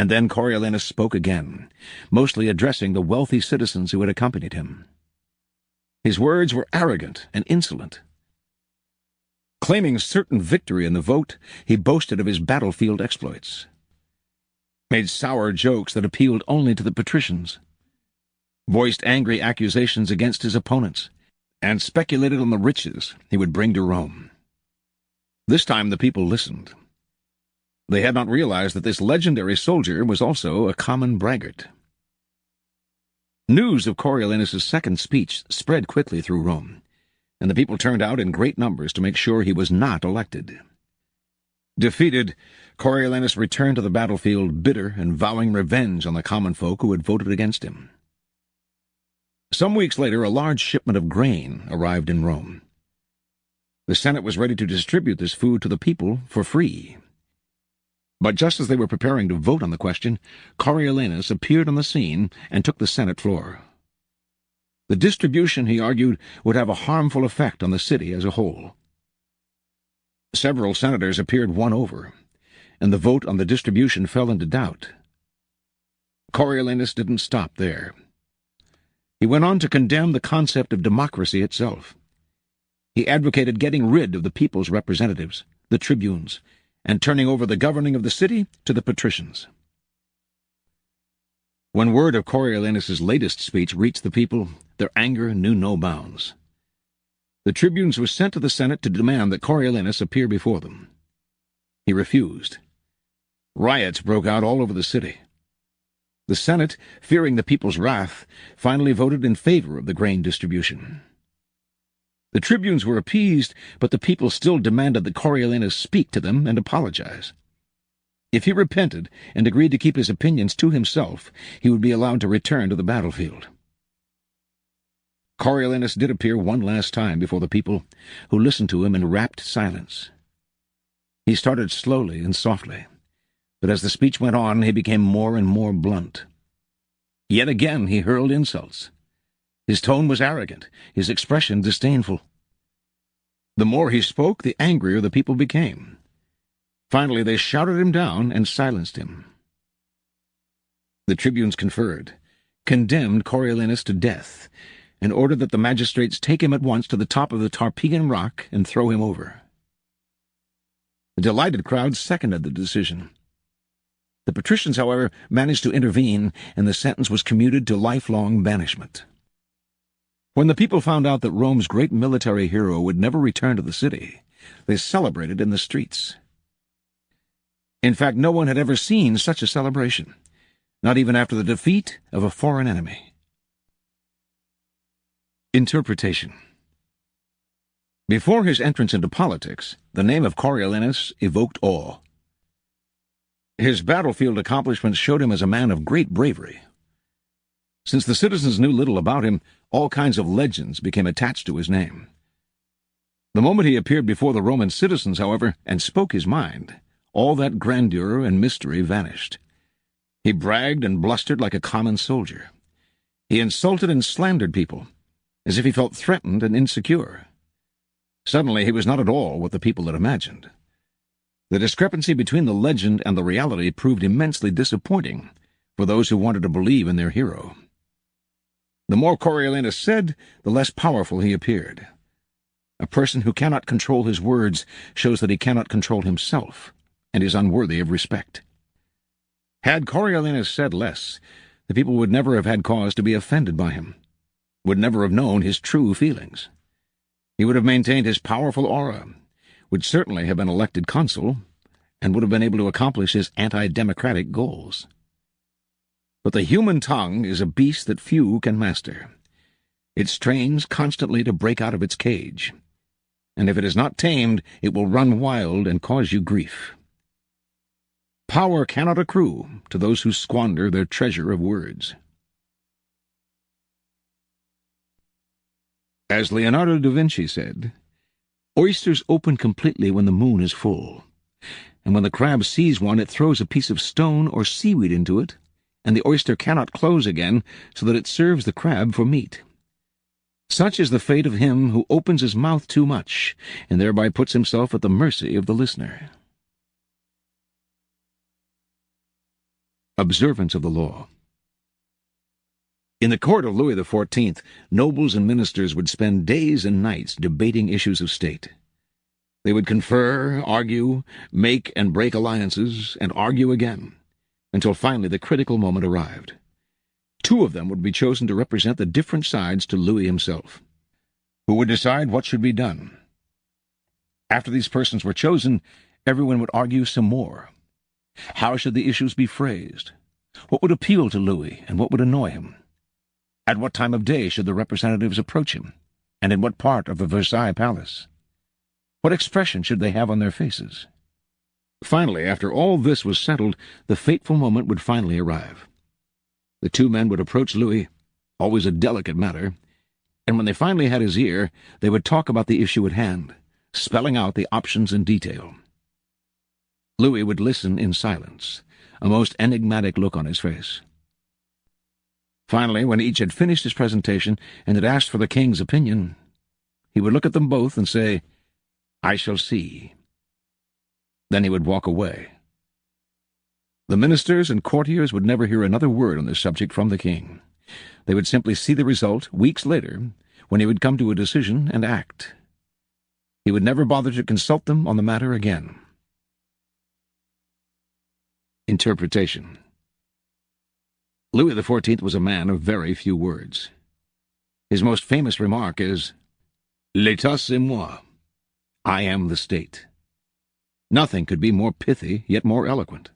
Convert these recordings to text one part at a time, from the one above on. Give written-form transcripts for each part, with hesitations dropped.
And then Coriolanus spoke again, mostly addressing the wealthy citizens who had accompanied him. His words were arrogant and insolent. Claiming certain victory in the vote, he boasted of his battlefield exploits, made sour jokes that appealed only to the patricians, voiced angry accusations against his opponents, and speculated on the riches he would bring to Rome. This time the people listened. They had not realized that this legendary soldier was also a common braggart. News of Coriolanus' second speech spread quickly through Rome, and the people turned out in great numbers to make sure he was not elected. Defeated, Coriolanus returned to the battlefield bitter and vowing revenge on the common folk who had voted against him. Some weeks later, a large shipment of grain arrived in Rome. The Senate was ready to distribute this food to the people for free. But just as they were preparing to vote on the question, Coriolanus appeared on the scene and took the Senate floor. The distribution, he argued, would have a harmful effect on the city as a whole. Several senators appeared won over, and the vote on the distribution fell into doubt. Coriolanus didn't stop there. He went on to condemn the concept of democracy itself. He advocated getting rid of the people's representatives, the tribunes, and turning over the governing of the city to the patricians. When word of Coriolanus' latest speech reached the people, their anger knew no bounds. The tribunes were sent to the Senate to demand that Coriolanus appear before them. He refused. Riots broke out all over the city. The Senate, fearing the people's wrath, finally voted in favor of the grain distribution. The tribunes were appeased, but the people still demanded that Coriolanus speak to them and apologize. If he repented and agreed to keep his opinions to himself, he would be allowed to return to the battlefield. Coriolanus did appear one last time before the people, who listened to him in rapt silence. He started slowly and softly, but as the speech went on, he became more and more blunt. Yet again he hurled insults. His tone was arrogant, his expression disdainful. The more he spoke, the angrier the people became. Finally, they shouted him down and silenced him. The tribunes conferred, condemned Coriolanus to death, and ordered that the magistrates take him at once to the top of the Tarpeian rock and throw him over. The delighted crowd seconded the decision. The patricians, however, managed to intervene, and the sentence was commuted to lifelong banishment. When the people found out that Rome's great military hero would never return to the city, they celebrated in the streets. In fact, no one had ever seen such a celebration, not even after the defeat of a foreign enemy. Interpretation. Before his entrance into politics, the name of Coriolanus evoked awe. His battlefield accomplishments showed him as a man of great bravery. Since the citizens knew little about him, all kinds of legends became attached to his name. The moment he appeared before the Roman citizens, however, and spoke his mind, all that grandeur and mystery vanished. He bragged and blustered like a common soldier. He insulted and slandered people, as if he felt threatened and insecure. Suddenly he was not at all what the people had imagined. The discrepancy between the legend and the reality proved immensely disappointing for those who wanted to believe in their hero. The more Coriolanus said, the less powerful he appeared. A person who cannot control his words shows that he cannot control himself, and is unworthy of respect. Had Coriolanus said less, the people would never have had cause to be offended by him, would never have known his true feelings. He would have maintained his powerful aura, would certainly have been elected consul, and would have been able to accomplish his anti-democratic goals. But the human tongue is a beast that few can master. It strains constantly to break out of its cage, and if it is not tamed, it will run wild and cause you grief. Power cannot accrue to those who squander their treasure of words. As Leonardo da Vinci said, "Oysters open completely when the moon is full, and when the crab sees one, it throws a piece of stone or seaweed into it, and the oyster cannot close again, so that it serves the crab for meat. Such is the fate of him who opens his mouth too much, and thereby puts himself at the mercy of the listener." observance of the law. In the court of Louis XIV, nobles and ministers would spend days and nights debating issues of state. They would confer, argue, make and break alliances, and argue again, until finally the critical moment arrived. Two of them would be chosen to represent the different sides to Louis himself, who would decide what should be done. After these persons were chosen, everyone would argue some more. How should the issues be phrased? What would appeal to Louis, and what would annoy him? At what time of day should the representatives approach him, and in what part of the Versailles Palace? What expression should they have on their faces? Finally, after all this was settled, the fateful moment would finally arrive. The two men would approach Louis, always a delicate matter, and when they finally had his ear, they would talk about the issue at hand, spelling out the options in detail. Louis would listen in silence, a most enigmatic look on his face. Finally, when each had finished his presentation and had asked for the king's opinion, he would look at them both and say, "I shall see." Then he would walk away. The ministers and courtiers would never hear another word on this subject from the king. They would simply see the result weeks later, when he would come to a decision and act. He would never bother to consult them on the matter again. Interpretation. Louis XIV was a man of very few words. His most famous remark is, "L'État c'est moi." I am the state. Nothing could be more pithy, yet more eloquent.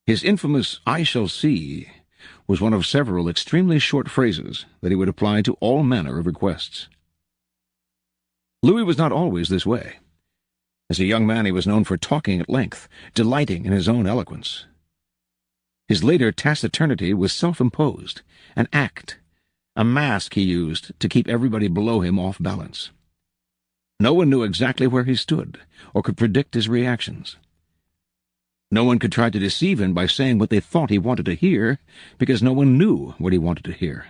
His infamous "I shall see" was one of several extremely short phrases that he would apply to all manner of requests. Louis was not always this way. As a young man he was known for talking at length, delighting in his own eloquence. His later taciturnity was self-imposed, an act, a mask he used to keep everybody below him off balance. No one knew exactly where he stood, or could predict his reactions. No one could try to deceive him by saying what they thought he wanted to hear, because no one knew what he wanted to hear.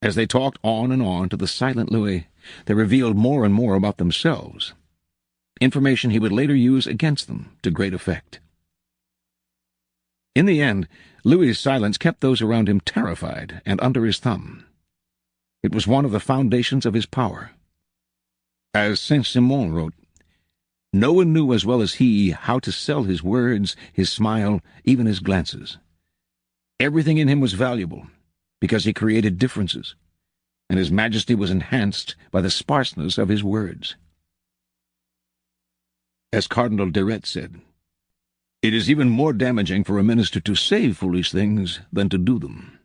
As they talked on and on to the silent Louis, they revealed more and more about themselves, information he would later use against them to great effect. In the end, Louis's silence kept those around him terrified and under his thumb. It was one of the foundations of his power. As Saint-Simon wrote, "No one knew as well as he how to sell his words, his smile, even his glances. Everything in him was valuable, because he created differences, and his majesty was enhanced by the sparseness of his words." As Cardinal de Retz said, "It is even more damaging for a minister to say foolish things than to do them."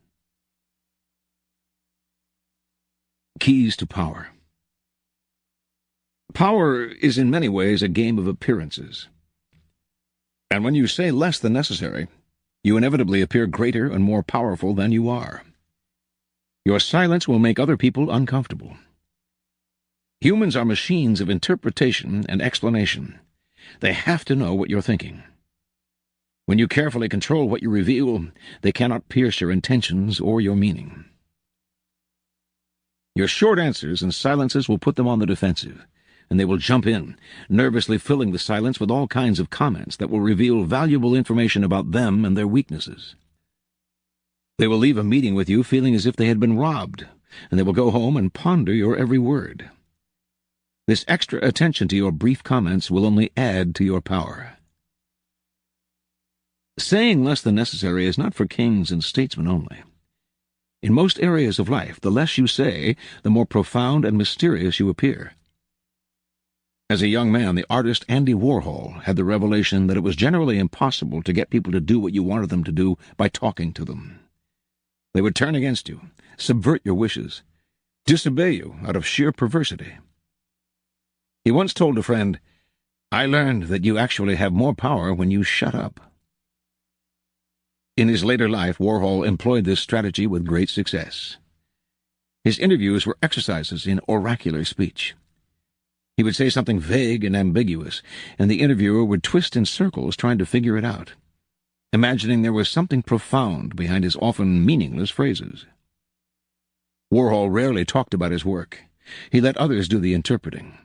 Keys to power. Power is in many ways a game of appearances. And when you say less than necessary, you inevitably appear greater and more powerful than you are. Your silence will make other people uncomfortable. Humans are machines of interpretation and explanation. They have to know what you're thinking. When you carefully control what you reveal, they cannot pierce your intentions or your meaning. Your short answers and silences will put them on the defensive, and they will jump in, nervously filling the silence with all kinds of comments that will reveal valuable information about them and their weaknesses. They will leave a meeting with you feeling as if they had been robbed, and they will go home and ponder your every word. This extra attention to your brief comments will only add to your power. Saying less than necessary is not for kings and statesmen only. In most areas of life, the less you say, the more profound and mysterious you appear. As a young man, the artist Andy Warhol had the revelation that it was generally impossible to get people to do what you wanted them to do by talking to them. They would turn against you, subvert your wishes, disobey you out of sheer perversity. He once told a friend, "I learned that you actually have more power when you shut up." In his later life, Warhol employed this strategy with great success. His interviews were exercises in oracular speech. He would say something vague and ambiguous, and the interviewer would twist in circles trying to figure it out, imagining there was something profound behind his often meaningless phrases. Warhol rarely talked about his work. He let others do the interpreting.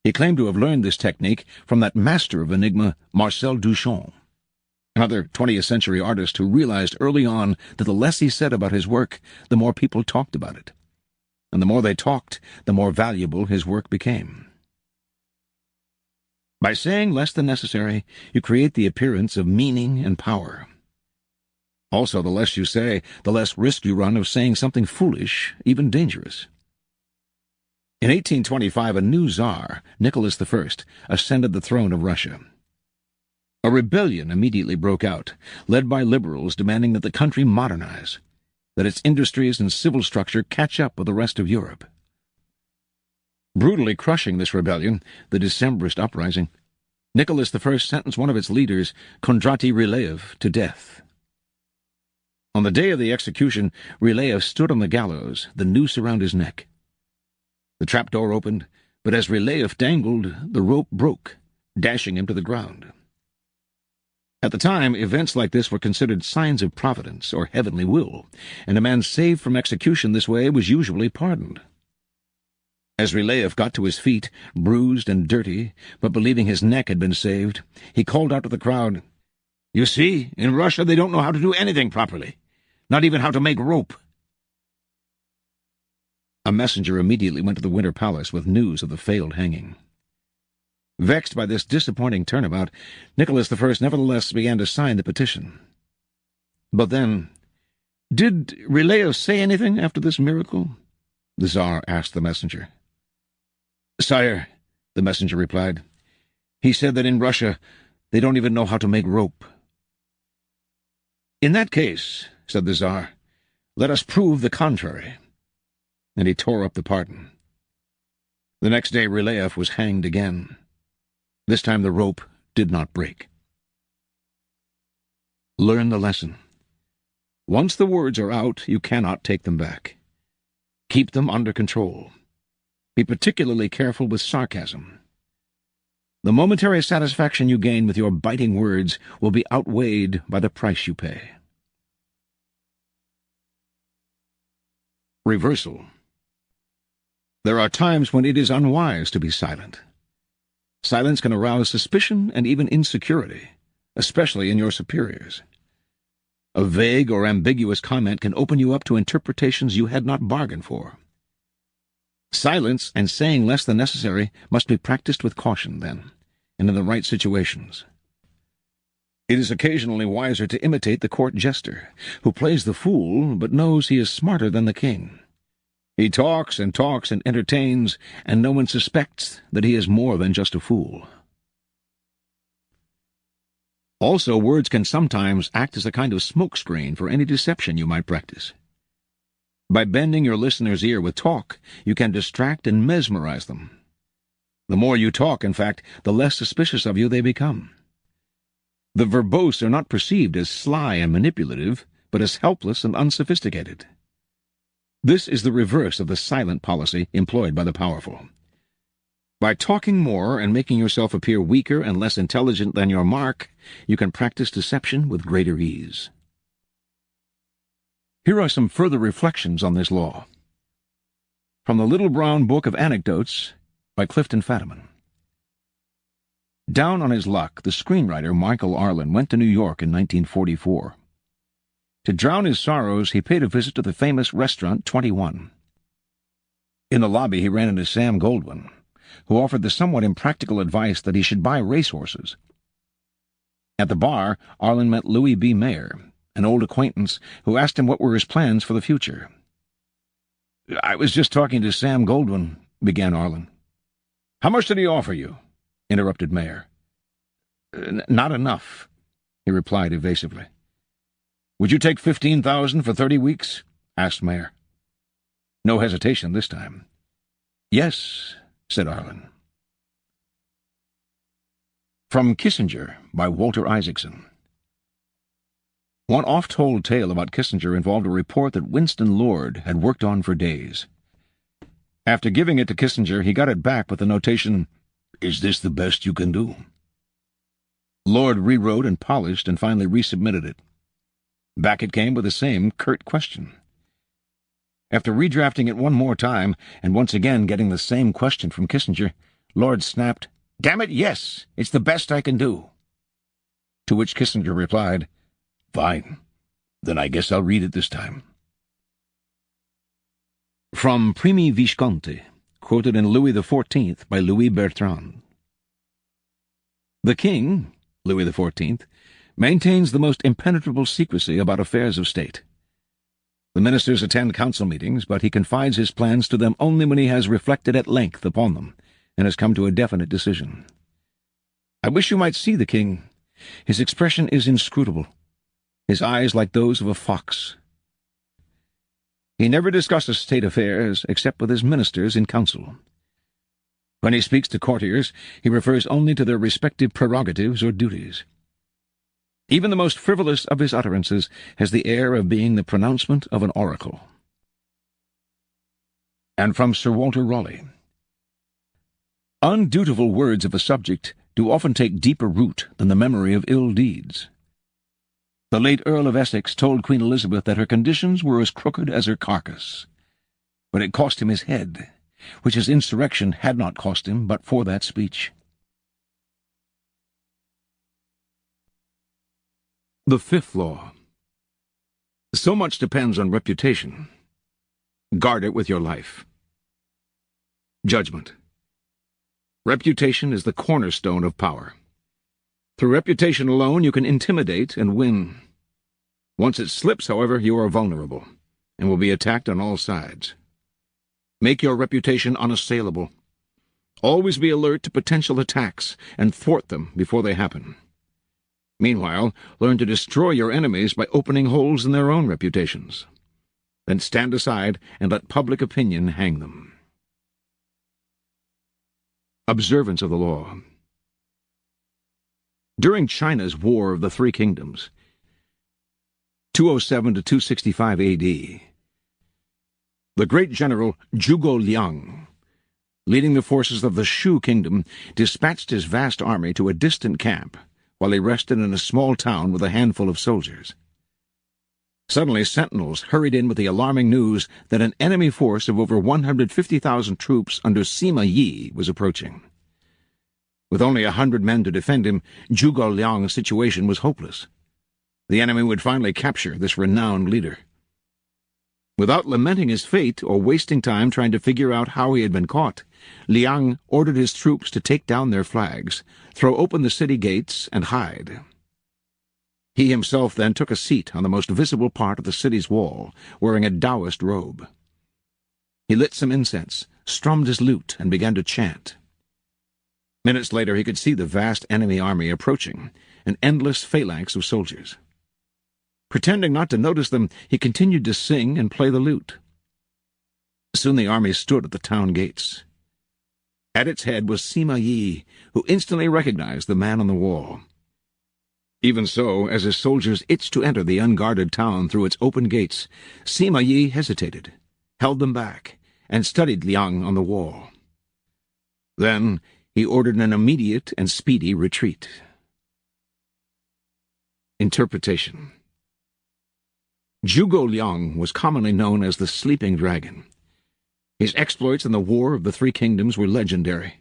He claimed to have learned this technique from that master of enigma, Marcel Duchamp. another 20th century artist who realized early on that the less he said about his work, the more people talked about it. And the more they talked, the more valuable his work became. By saying less than necessary, you create the appearance of meaning and power. Also, the less you say, the less risk you run of saying something foolish, even dangerous. In 1825, a new Tsar, Nicholas I, ascended the throne of Russia. A rebellion immediately broke out, led by liberals demanding that the country modernize, that its industries and civil structure catch up with the rest of Europe. Brutally crushing this rebellion, the Decembrist uprising, Nicholas I sentenced one of its leaders, Ryleyev, to death. On the day of the execution, Ryleyev stood on the gallows, the noose around his neck. The trapdoor opened, but as Ryleyev dangled, the rope broke, dashing him to the ground. At the time, events like this were considered signs of providence or heavenly will, and a man saved from execution this way was usually pardoned. As Ryleyev got to his feet, bruised and dirty, but believing his neck had been saved, he called out to the crowd, "You see, in Russia they don't know how to do anything properly, not even how to make rope." A messenger immediately went to the Winter Palace with news of the failed hanging. Vexed by this disappointing turnabout, Nicholas I nevertheless began to sign the petition. But then, "Did Ryleyev say anything after this miracle?" the Tsar asked the messenger. "Sire," the messenger replied, "he said that in Russia they don't even know how to make rope." "In that case," said the Tsar, "let us prove the contrary." And he tore up the pardon. The next day Ryleyev was hanged again. This time the rope did not break. Learn the lesson. Once the words are out, you cannot take them back. Keep them under control. Be particularly careful with sarcasm. The momentary satisfaction you gain with your biting words will be outweighed by the price you pay. Reversal. There are times when it is unwise to be silent. Silence can arouse suspicion and even insecurity, especially in your superiors. A vague or ambiguous comment can open you up to interpretations you had not bargained for. Silence and saying less than necessary must be practiced with caution, then, and in the right situations. It is occasionally wiser to imitate the court jester, who plays the fool but knows he is smarter than the king. He talks and entertains, and no one suspects that he is more than just a fool. Also, words can sometimes act as a kind of smokescreen for any deception you might practice. By bending your listener's ear with talk, you can distract and mesmerize them. The more you talk, in fact, the less suspicious of you they become. The verbose are not perceived as sly and manipulative, but as helpless and unsophisticated. This is the reverse of the silent policy employed by the powerful. By talking more and making yourself appear weaker and less intelligent than your mark, you can practice deception with greater ease. Here are some further reflections on this law. From the Little Brown Book of Anecdotes by Clifton Fadiman. Down on his luck, the screenwriter Michael Arlen went to New York in 1944. To drown his sorrows, he paid a visit to the famous restaurant 21. In the lobby, he ran into Sam Goldwyn, who offered the somewhat impractical advice that he should buy racehorses. At the bar, Arlen met Louis B. Mayer, an old acquaintance, who asked him what were his plans for the future. "I was just talking to Sam Goldwyn," began Arlen. "How much did he offer you?" interrupted Mayer. "Not enough," he replied evasively. "Would you take 15,000 for 30 weeks?" asked Mayer. No hesitation this time. "Yes," said Arlen. From Kissinger by Walter Isaacson. One oft-told tale about Kissinger involved a report that Winston Lord had worked on for days. After giving it to Kissinger, he got it back with the notation, "Is this the best you can do?" Lord rewrote and polished and finally resubmitted it. Back it came with the same curt question. After redrafting it one more time, and once again getting the same question from Kissinger, Lord snapped, "Damn it, yes! It's the best I can do." to which Kissinger replied, "Fine. Then I guess I'll read it this time." From Primi Visconti, quoted in Louis XIV by Louis Bertrand. The king, Louis XIV, maintains the most impenetrable secrecy about affairs of state. The ministers attend council meetings, but he confides his plans to them only when he has reflected at length upon them and has come to a definite decision. I wish you might see the king. His expression is inscrutable, his eyes like those of a fox. He never discusses state affairs except with his ministers in council. When he speaks to courtiers, he refers only to their respective prerogatives or duties. Even the most frivolous of his utterances has the air of being the pronouncement of an oracle. And from Sir Walter Raleigh. Undutiful words of a subject do often take deeper root than the memory of ill deeds. The late Earl of Essex told Queen Elizabeth that her conditions were as crooked as her carcass, but it cost him his head, which his insurrection had not cost him but for that speech. The fifth law. So much depends on reputation. Guard it with your life. Judgment. Reputation is the cornerstone of power. Through reputation alone you can intimidate and win. Once it slips, however, you are vulnerable, and will be attacked on all sides. Make your reputation unassailable. Always be alert to potential attacks, and thwart them before they happen. Meanwhile, learn to destroy your enemies by opening holes in their own reputations. Then stand aside and let public opinion hang them. Observance of the law. During China's War of the Three Kingdoms, 207 to 265 A.D., the great general Zhuge Liang, leading the forces of the Shu kingdom, dispatched his vast army to a distant camp while he rested in a small town with a handful of soldiers. Suddenly sentinels hurried in with the alarming news that an enemy force of over 150,000 troops under Sima Yi was approaching. With only 100 men to defend him, Zhuge Liang's situation was hopeless. The enemy would finally capture this renowned leader. Without lamenting his fate or wasting time trying to figure out how he had been caught, Liang ordered his troops to take down their flags, throw open the city gates, and hide. He himself then took a seat on the most visible part of the city's wall, wearing a Taoist robe. He lit some incense, strummed his lute, and began to chant. Minutes later he could see the vast enemy army approaching, an endless phalanx of soldiers. Pretending not to notice them, he continued to sing and play the lute. Soon the army stood at the town gates. At its head was Sima Yi, who instantly recognized the man on the wall. Even so, as his soldiers itched to enter the unguarded town through its open gates, Sima Yi hesitated, held them back, and studied Liang on the wall. Then he ordered an immediate and speedy retreat. Interpretation. Zhuge Liang was commonly known as the Sleeping Dragon. His exploits in the War of the Three Kingdoms were legendary.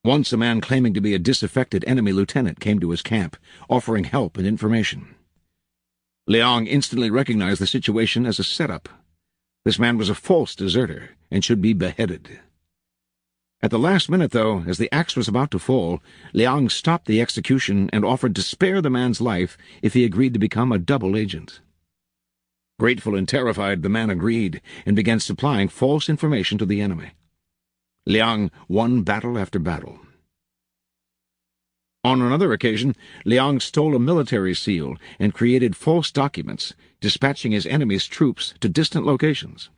Once a man claiming to be a disaffected enemy lieutenant came to his camp, offering help and information. Liang instantly recognized the situation as a setup. This man was a false deserter and should be beheaded. At the last minute, though, as the axe was about to fall, Liang stopped the execution and offered to spare the man's life if he agreed to become a double agent. Grateful and terrified, the man agreed and began supplying false information to the enemy. Liang won battle after battle. On another occasion, Liang stole a military seal and created false documents, dispatching his enemy's troops to distant locations.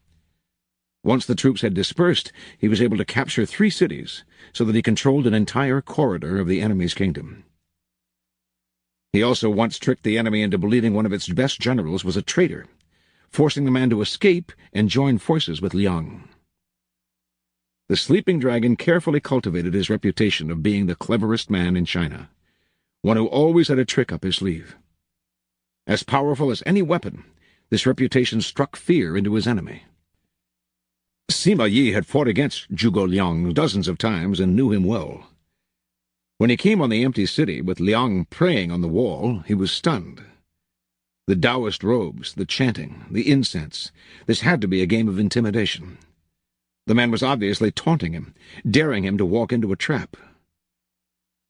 Once the troops had dispersed, he was able to capture 3 cities, so that he controlled an entire corridor of the enemy's kingdom. He also once tricked the enemy into believing one of its best generals was a traitor, forcing the man to escape and join forces with Liang. The Sleeping Dragon carefully cultivated his reputation of being the cleverest man in China, one who always had a trick up his sleeve. As powerful as any weapon, this reputation struck fear into his enemy. Sima Yi had fought against Zhuge Liang dozens of times and knew him well. When he came on the empty city, with Liang praying on the wall, he was stunned. The Taoist robes, the chanting, the incense. This had to be a game of intimidation. The man was obviously taunting him, daring him to walk into a trap.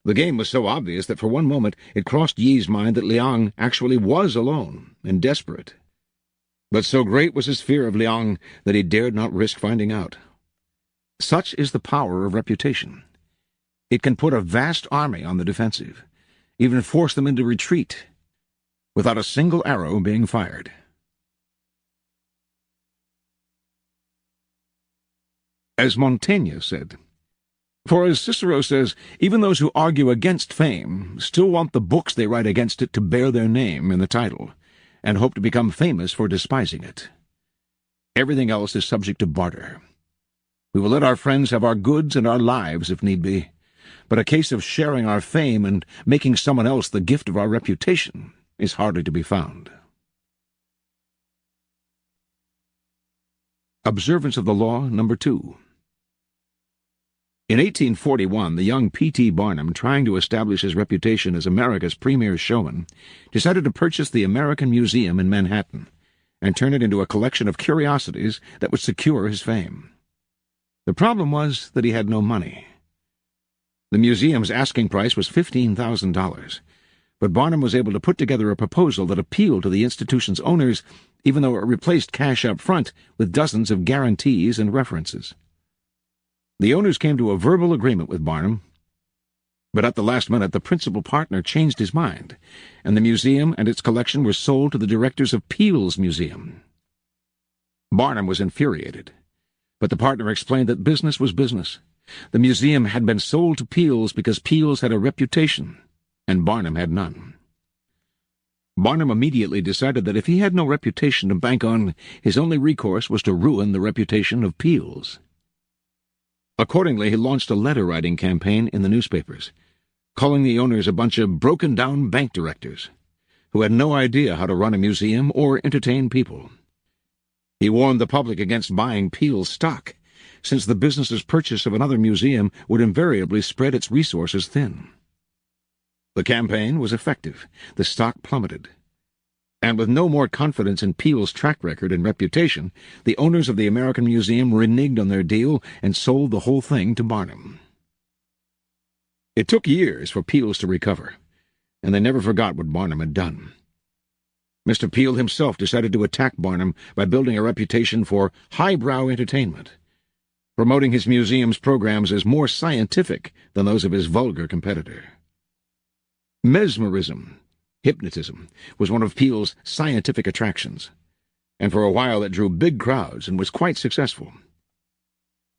The game was so obvious that for one moment it crossed Yi's mind that Liang actually was alone and desperate. But so great was his fear of Liang that he dared not risk finding out. Such is the power of reputation. It can put a vast army on the defensive, even force them into retreat, without a single arrow being fired. As Montaigne said, "For as Cicero says, even those who argue against fame still want the books they write against it to bear their name in the title, and hope to become famous for despising it. Everything else is subject to barter. We will let our friends have our goods and our lives if need be, but a case of sharing our fame and making someone else the gift of our reputation is hardly to be found." Observance of the Law, Number 2. In 1841, the young P.T. Barnum, trying to establish his reputation as America's premier showman, decided to purchase the American Museum in Manhattan and turn it into a collection of curiosities that would secure his fame. The problem was that he had no money. The museum's asking price was $15,000, but Barnum was able to put together a proposal that appealed to the institution's owners, even though it replaced cash up front with dozens of guarantees and references. The owners came to a verbal agreement with Barnum, but at the last minute the principal partner changed his mind, and the museum and its collection were sold to the directors of Peale's Museum. Barnum was infuriated, but the partner explained that business was business. The museum had been sold to Peale's because Peale's had a reputation, and Barnum had none. Barnum immediately decided that if he had no reputation to bank on, his only recourse was to ruin the reputation of Peale's. Accordingly, he launched a letter-writing campaign in the newspapers, calling the owners a bunch of broken-down bank directors who had no idea how to run a museum or entertain people. He warned the public against buying Peale's stock, since the business's purchase of another museum would invariably spread its resources thin. The campaign was effective. The stock plummeted. And with no more confidence in Peale's track record and reputation, the owners of the American Museum reneged on their deal and sold the whole thing to Barnum. It took years for Peale's to recover, and they never forgot what Barnum had done. Mr. Peale himself decided to attack Barnum by building a reputation for highbrow entertainment, promoting his museum's programs as more scientific than those of his vulgar competitor. Mesmerism, hypnotism, was one of Peale's scientific attractions, and for a while it drew big crowds and was quite successful.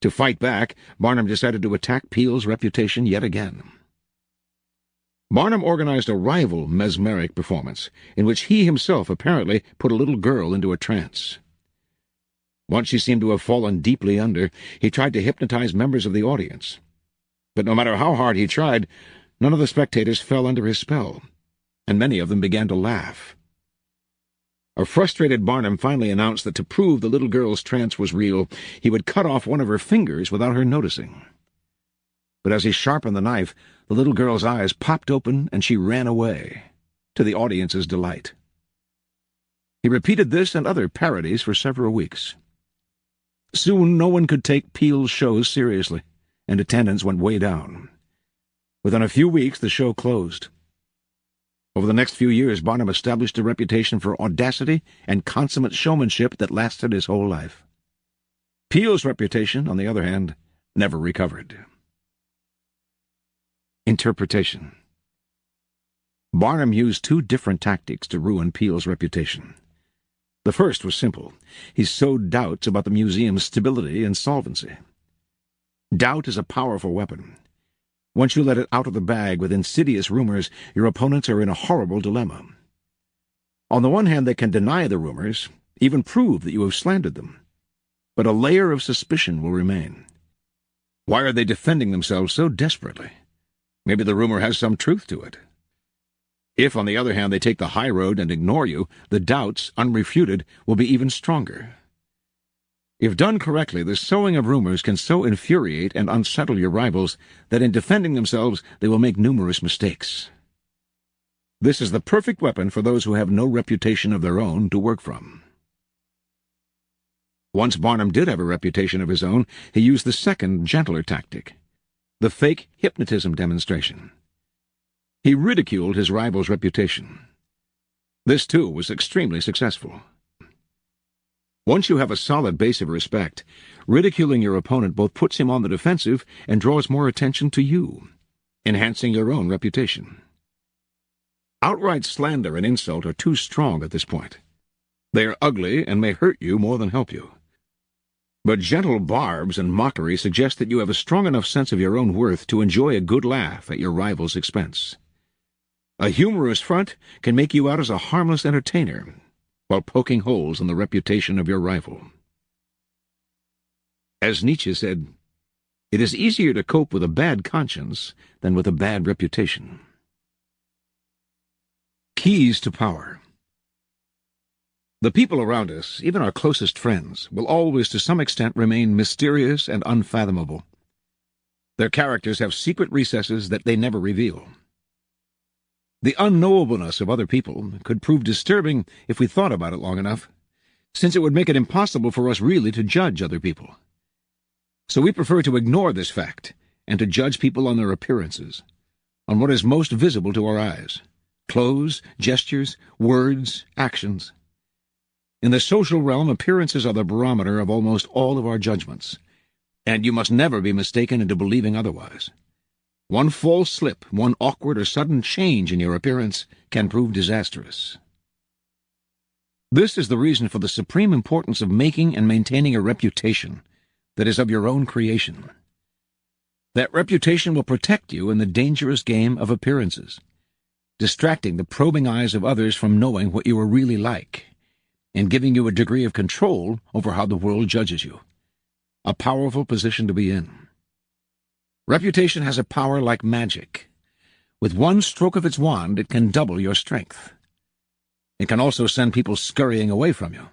To fight back, Barnum decided to attack Peale's reputation yet again. Barnum organized a rival mesmeric performance, in which he himself apparently put a little girl into a trance. Once she seemed to have fallen deeply under, he tried to hypnotize members of the audience. But no matter how hard he tried, none of the spectators fell under his spell, and many of them began to laugh. A frustrated Barnum finally announced that to prove the little girl's trance was real, he would cut off one of her fingers without her noticing. But as he sharpened the knife, the little girl's eyes popped open and she ran away, to the audience's delight. He repeated this and other parodies for several weeks. Soon no one could take Peale's shows seriously, and attendance went way down. Within a few weeks, the show closed. Over the next few years, Barnum established a reputation for audacity and consummate showmanship that lasted his whole life. Peale's reputation, on the other hand, never recovered. Interpretation. Barnum used two different tactics to ruin Peale's reputation. The first was simple. He sowed doubts about the museum's stability and solvency. Doubt is a powerful weapon. Once you let it out of the bag with insidious rumors, your opponents are in a horrible dilemma. On the one hand, they can deny the rumors, even prove that you have slandered them. But a layer of suspicion will remain. Why are they defending themselves so desperately? Maybe the rumor has some truth to it. If, on the other hand, they take the high road and ignore you, the doubts, unrefuted, will be even stronger. If done correctly, the sowing of rumors can so infuriate and unsettle your rivals that in defending themselves they will make numerous mistakes. This is the perfect weapon for those who have no reputation of their own to work from. Once Barnum did have a reputation of his own, he used the second, gentler tactic, the fake hypnotism demonstration. He ridiculed his rival's reputation. This, too, was extremely successful. Once you have a solid base of respect, ridiculing your opponent both puts him on the defensive and draws more attention to you, enhancing your own reputation. Outright slander and insult are too strong at this point. They are ugly and may hurt you more than help you. But gentle barbs and mockery suggest that you have a strong enough sense of your own worth to enjoy a good laugh at your rival's expense. A humorous front can make you out as a harmless entertainer, while poking holes in the reputation of your rival. As Nietzsche said, "It is easier to cope with a bad conscience than with a bad reputation." Keys to power. The people around us, even our closest friends, will always to some extent remain mysterious and unfathomable. Their characters have secret recesses that they never reveal. The unknowableness of other people could prove disturbing if we thought about it long enough, since it would make it impossible for us really to judge other people. So we prefer to ignore this fact and to judge people on their appearances, on what is most visible to our eyes: clothes, gestures, words, actions. In the social realm, appearances are the barometer of almost all of our judgments, and you must never be mistaken into believing otherwise. One false slip, one awkward or sudden change in your appearance can prove disastrous. This is the reason for the supreme importance of making and maintaining a reputation that is of your own creation. That reputation will protect you in the dangerous game of appearances, distracting the probing eyes of others from knowing what you are really like, and giving you a degree of control over how the world judges you. A powerful position to be in. Reputation has a power like magic. With one stroke of its wand, it can double your strength. It can also send people scurrying away from you.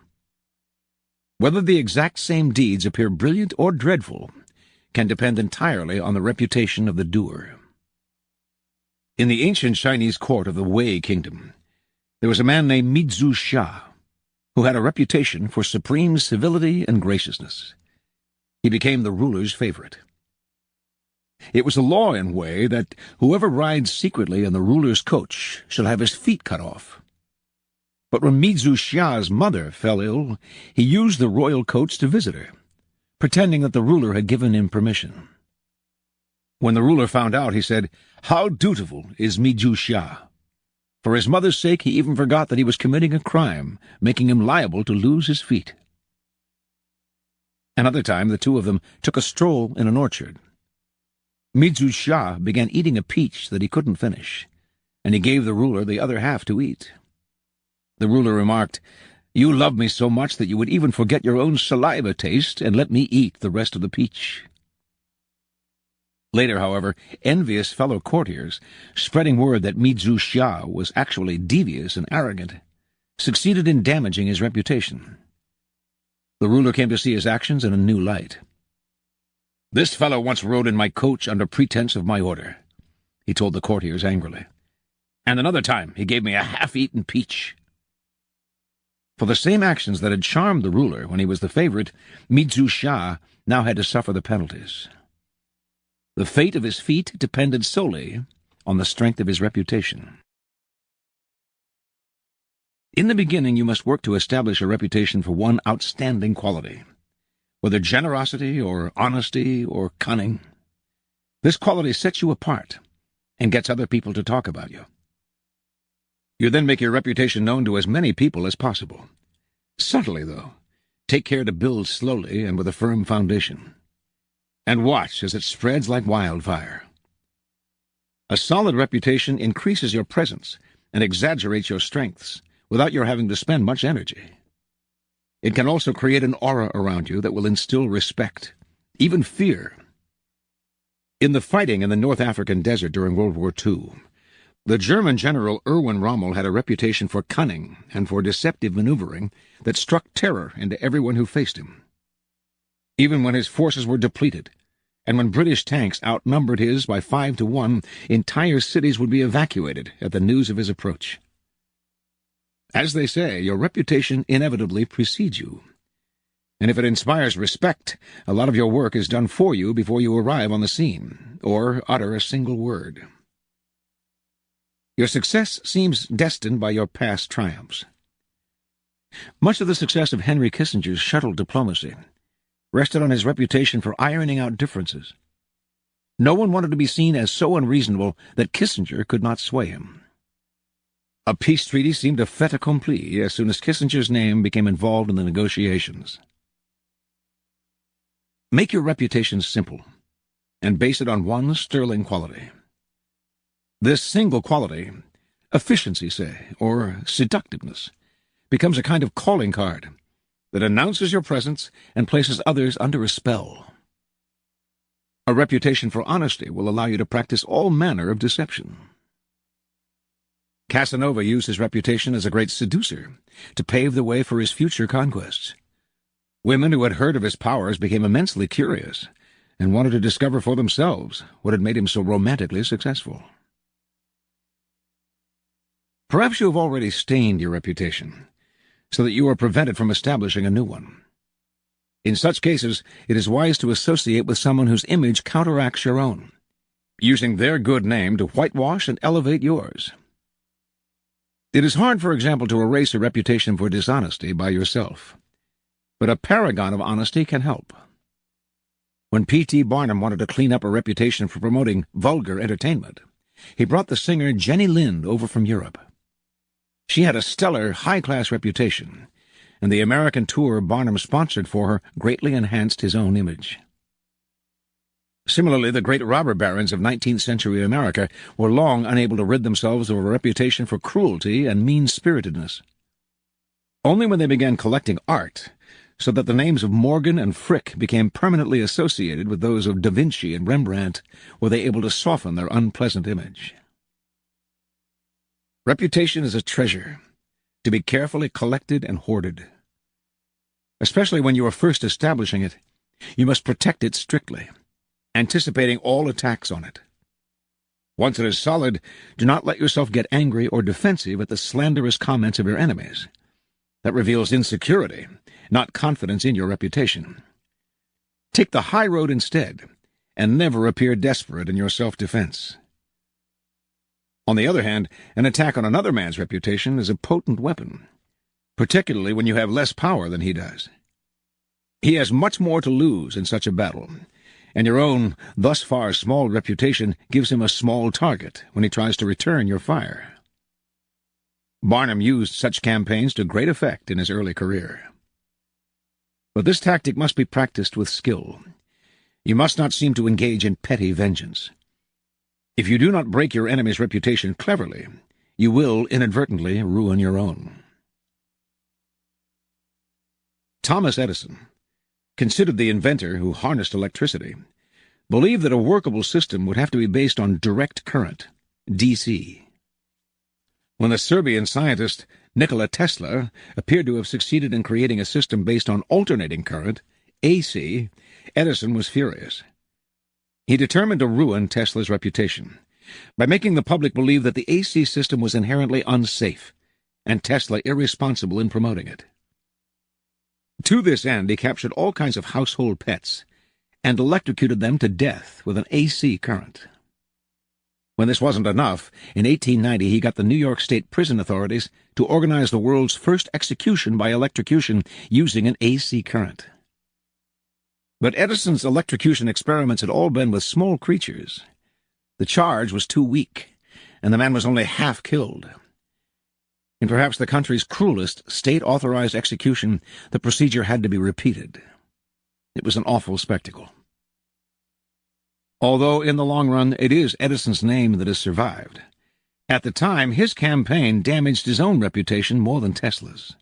Whether the exact same deeds appear brilliant or dreadful can depend entirely on the reputation of the doer. In the ancient Chinese court of the Wei Kingdom, there was a man named Midzu Xia, who had a reputation for supreme civility and graciousness. He became the ruler's favorite. It was a law in Wei that whoever rides secretly in the ruler's coach shall have his feet cut off. But when Midzu Xia's mother fell ill, he used the royal coach to visit her, pretending that the ruler had given him permission. When the ruler found out, he said, "How dutiful is Midzu Xia!" For his mother's sake, he even forgot that he was committing a crime, making him liable to lose his feet. Another time, the two of them took a stroll in an orchard. Midzu Xia began eating a peach that he couldn't finish, and he gave the ruler the other half to eat. The ruler remarked, "You love me so much that you would even forget your own saliva taste and let me eat the rest of the peach." Later, however, envious fellow courtiers, spreading word that Midzu Xia was actually devious and arrogant, succeeded in damaging his reputation. The ruler came to see his actions in a new light. "This fellow once rode in my coach under pretense of my order," he told the courtiers angrily. "And another time he gave me a half-eaten peach." For the same actions that had charmed the ruler when he was the favorite, Midzu Xia now had to suffer the penalties. The fate of his feet depended solely on the strength of his reputation. In the beginning, you must work to establish a reputation for one outstanding quality, whether generosity or honesty or cunning. This quality sets you apart and gets other people to talk about you. You then make your reputation known to as many people as possible. Subtly, though. Take care to build slowly and with a firm foundation. And watch as it spreads like wildfire. A solid reputation increases your presence and exaggerates your strengths without your having to spend much energy. It can also create an aura around you that will instill respect, even fear. In the fighting in the North African desert during World War II, the German general Erwin Rommel had a reputation for cunning and for deceptive maneuvering that struck terror into everyone who faced him. Even when his forces were depleted, and when British tanks outnumbered his by 5-1, entire cities would be evacuated at the news of his approach. As they say, your reputation inevitably precedes you. And if it inspires respect, a lot of your work is done for you before you arrive on the scene, or utter a single word. Your success seems destined by your past triumphs. Much of the success of Henry Kissinger's shuttle diplomacy rested on his reputation for ironing out differences. No one wanted to be seen as so unreasonable that Kissinger could not sway him. A peace treaty seemed a fait accompli as soon as Kissinger's name became involved in the negotiations. Make your reputation simple, and base it on one sterling quality. This single quality, efficiency, say, or seductiveness, becomes a kind of calling card that announces your presence and places others under a spell. A reputation for honesty will allow you to practice all manner of deception. Casanova used his reputation as a great seducer to pave the way for his future conquests. Women who had heard of his powers became immensely curious and wanted to discover for themselves what had made him so romantically successful. Perhaps you have already stained your reputation, so that you are prevented from establishing a new one. In such cases, it is wise to associate with someone whose image counteracts your own, using their good name to whitewash and elevate yours. It is hard, for example, to erase a reputation for dishonesty by yourself, but a paragon of honesty can help. When P.T. Barnum wanted to clean up a reputation for promoting vulgar entertainment, he brought the singer Jenny Lind over from Europe. She had a stellar, high-class reputation, and the American tour Barnum sponsored for her greatly enhanced his own image. Similarly, the great robber barons of 19th-century America were long unable to rid themselves of a reputation for cruelty and mean-spiritedness. Only when they began collecting art, so that the names of Morgan and Frick became permanently associated with those of Da Vinci and Rembrandt, were they able to soften their unpleasant image. Reputation is a treasure, to be carefully collected and hoarded. Especially when you are first establishing it, you must protect it strictly, anticipating all attacks on it. Once it is solid, do not let yourself get angry or defensive at the slanderous comments of your enemies. That reveals insecurity, not confidence in your reputation. Take the high road instead, and never appear desperate in your self-defense. On the other hand, an attack on another man's reputation is a potent weapon, particularly when you have less power than he does. He has much more to lose in such a battle, and your own thus far small reputation gives him a small target when he tries to return your fire. Barnum used such campaigns to great effect in his early career. But this tactic must be practiced with skill. You must not seem to engage in petty vengeance. If you do not break your enemy's reputation cleverly, you will inadvertently ruin your own. Thomas Edison, considered the inventor who harnessed electricity, believed that a workable system would have to be based on direct current, DC. When the Serbian scientist Nikola Tesla appeared to have succeeded in creating a system based on alternating current, AC, Edison was furious. He determined to ruin Tesla's reputation by making the public believe that the AC system was inherently unsafe, and Tesla irresponsible in promoting it. To this end, he captured all kinds of household pets and electrocuted them to death with an AC current. When this wasn't enough, in 1890 he got the New York State prison authorities to organize the world's first execution by electrocution using an AC current. But Edison's electrocution experiments had all been with small creatures. The charge was too weak, and the man was only half killed. In perhaps the country's cruelest state-authorized execution, the procedure had to be repeated. It was an awful spectacle. Although, in the long run, it is Edison's name that has survived, at the time his campaign damaged his own reputation more than Tesla's.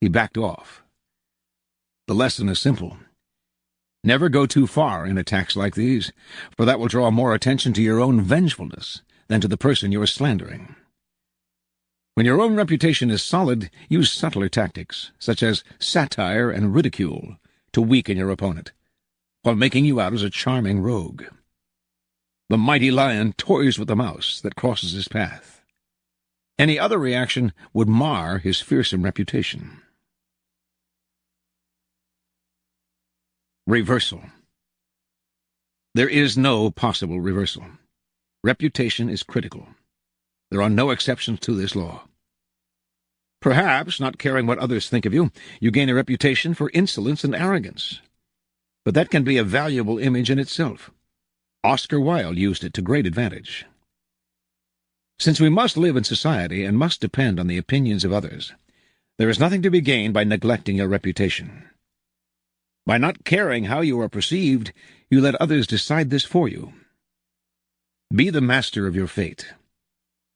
He backed off. The lesson is simple. Never go too far in attacks like these, for that will draw more attention to your own vengefulness than to the person you are slandering. When your own reputation is solid, use subtler tactics, such as satire and ridicule, to weaken your opponent, while making you out as a charming rogue. The mighty lion toys with the mouse that crosses his path. Any other reaction would mar his fearsome reputation. Reversal. There is no possible reversal. Reputation is critical. There are no exceptions to this law. Perhaps, not caring what others think of you, you gain a reputation for insolence and arrogance. But that can be a valuable image in itself. Oscar Wilde used it to great advantage. Since we must live in society and must depend on the opinions of others, there is nothing to be gained by neglecting your reputation. By not caring how you are perceived, you let others decide this for you. Be the master of your fate,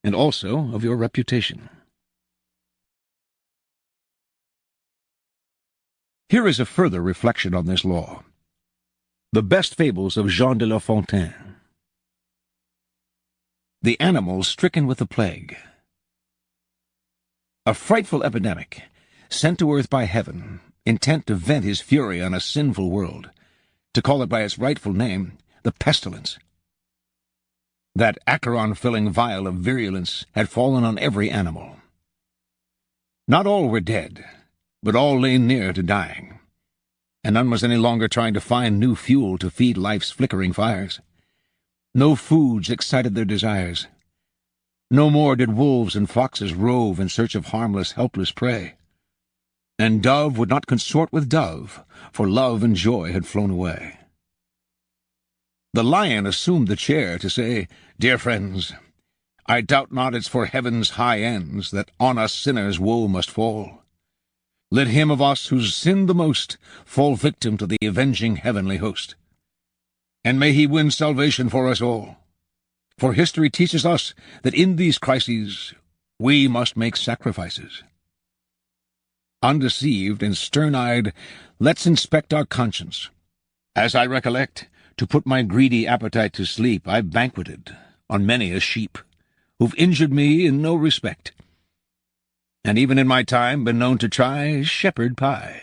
and also of your reputation. Here is a further reflection on this law. The best fables of Jean de La Fontaine. The animals stricken with the plague. A frightful epidemic, sent to earth by heaven, intent to vent his fury on a sinful world, to call it by its rightful name, the pestilence. That acheron-filling vial of virulence had fallen on every animal. Not all were dead, but all lay near to dying, and none was any longer trying to find new fuel to feed life's flickering fires. No foods excited their desires. No more did wolves and foxes rove in search of harmless, helpless prey. And dove would not consort with dove, for love and joy had flown away. The lion assumed the chair to say, "Dear friends, I doubt not it's for heaven's high ends that on us sinners woe must fall. Let him of us who's sinned the most fall victim to the avenging heavenly host. And may he win salvation for us all. For history teaches us that in these crises we must make sacrifices. Undeceived and stern-eyed, let's inspect our conscience. As I recollect, to put my greedy appetite to sleep, I banqueted on many a sheep, who've injured me in no respect, and even in my time been known to try shepherd pie.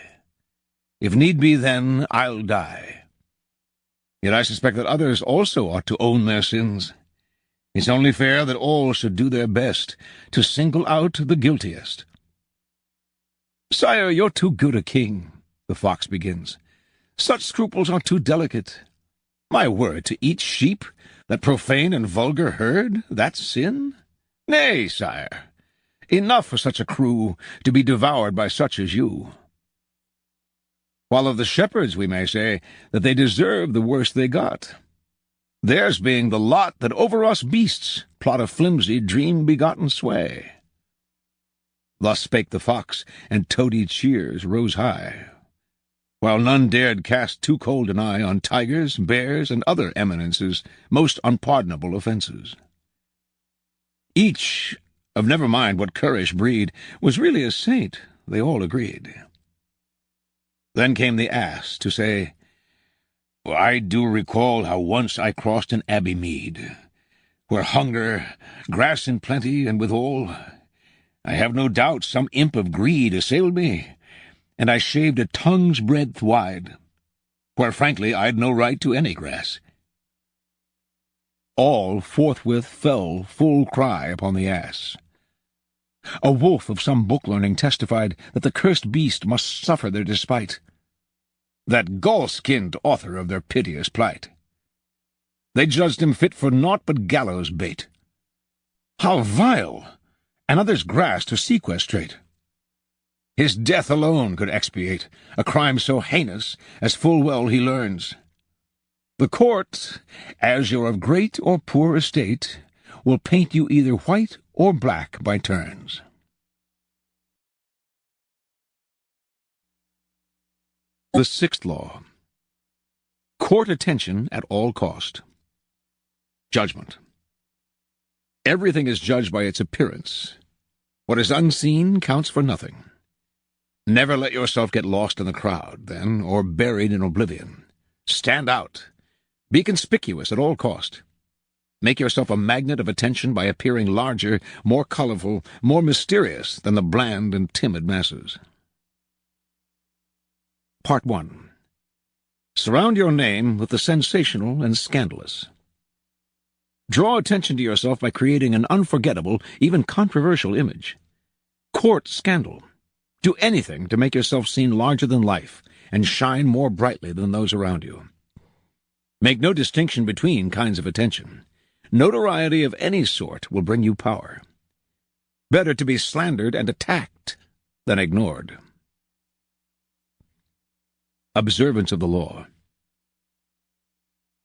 If need be, then I'll die. Yet I suspect that others also ought to own their sins. It's only fair that all should do their best to single out the guiltiest." "Sire, you're too good a king," the fox begins. "Such scruples are too delicate. My word, to eat sheep, that profane and vulgar herd, that's sin? Nay, sire, enough for such a crew to be devoured by such as you. While of the shepherds we may say that they deserve the worst they got, theirs being the lot that over us beasts plot a flimsy, dream-begotten sway." Thus spake the fox, and toady cheers rose high, while none dared cast too cold an eye on tigers, bears, and other eminences, most unpardonable offences. Each, of never mind what currish breed, was really a saint, they all agreed. Then came the ass to say, "I do recall how once I crossed an abbey mead, where hunger, grass in plenty, and withal, I have no doubt some imp of greed assailed me, and I shaved a tongue's breadth wide, where frankly I'd no right to any grass." All forthwith fell full cry upon the ass. A wolf of some book-learning testified that the cursed beast must suffer their despite, that gall-skinned author of their piteous plight. They judged him fit for naught but gallows bait. How vile! Another's grass to sequestrate! His death alone could expiate a crime so heinous as full well he learns. The court, as you're of great or poor estate, will paint you either white or black by turns. The sixth law. Court attention at all cost. Judgment. Everything is judged by its appearance. What is unseen counts for nothing. Never let yourself get lost in the crowd, then, or buried in oblivion. Stand out. Be conspicuous at all cost. Make yourself a magnet of attention by appearing larger, more colorful, more mysterious than the bland and timid masses. Part 1. Surround your name with the sensational and scandalous. Draw attention to yourself by creating an unforgettable, even controversial image. Court scandal. Do anything to make yourself seem larger than life and shine more brightly than those around you. Make no distinction between kinds of attention. Notoriety of any sort will bring you power. Better to be slandered and attacked than ignored. Observance of the law.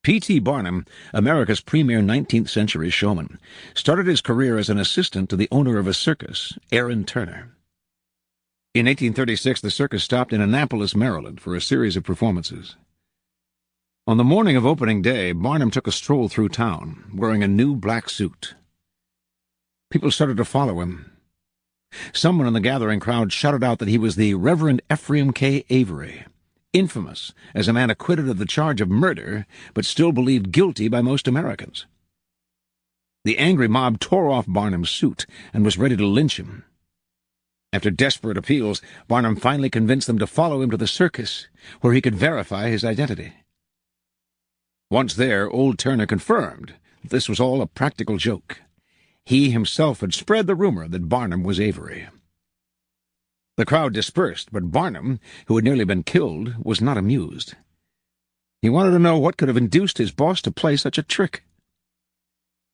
P.T. Barnum, America's premier 19th century showman, started his career as an assistant to the owner of a circus, Aaron Turner. In 1836, the circus stopped in Annapolis, Maryland, for a series of performances. On the morning of opening day, Barnum took a stroll through town, wearing a new black suit. People started to follow him. Someone in the gathering crowd shouted out that he was the Reverend Ephraim K. Avery, infamous as a man acquitted of the charge of murder, but still believed guilty by most Americans. The angry mob tore off Barnum's suit and was ready to lynch him. After desperate appeals, Barnum finally convinced them to follow him to the circus, where he could verify his identity. Once there, old Turner confirmed that this was all a practical joke. He himself had spread the rumor that Barnum was Avery. The crowd dispersed, but Barnum, who had nearly been killed, was not amused. He wanted to know what could have induced his boss to play such a trick.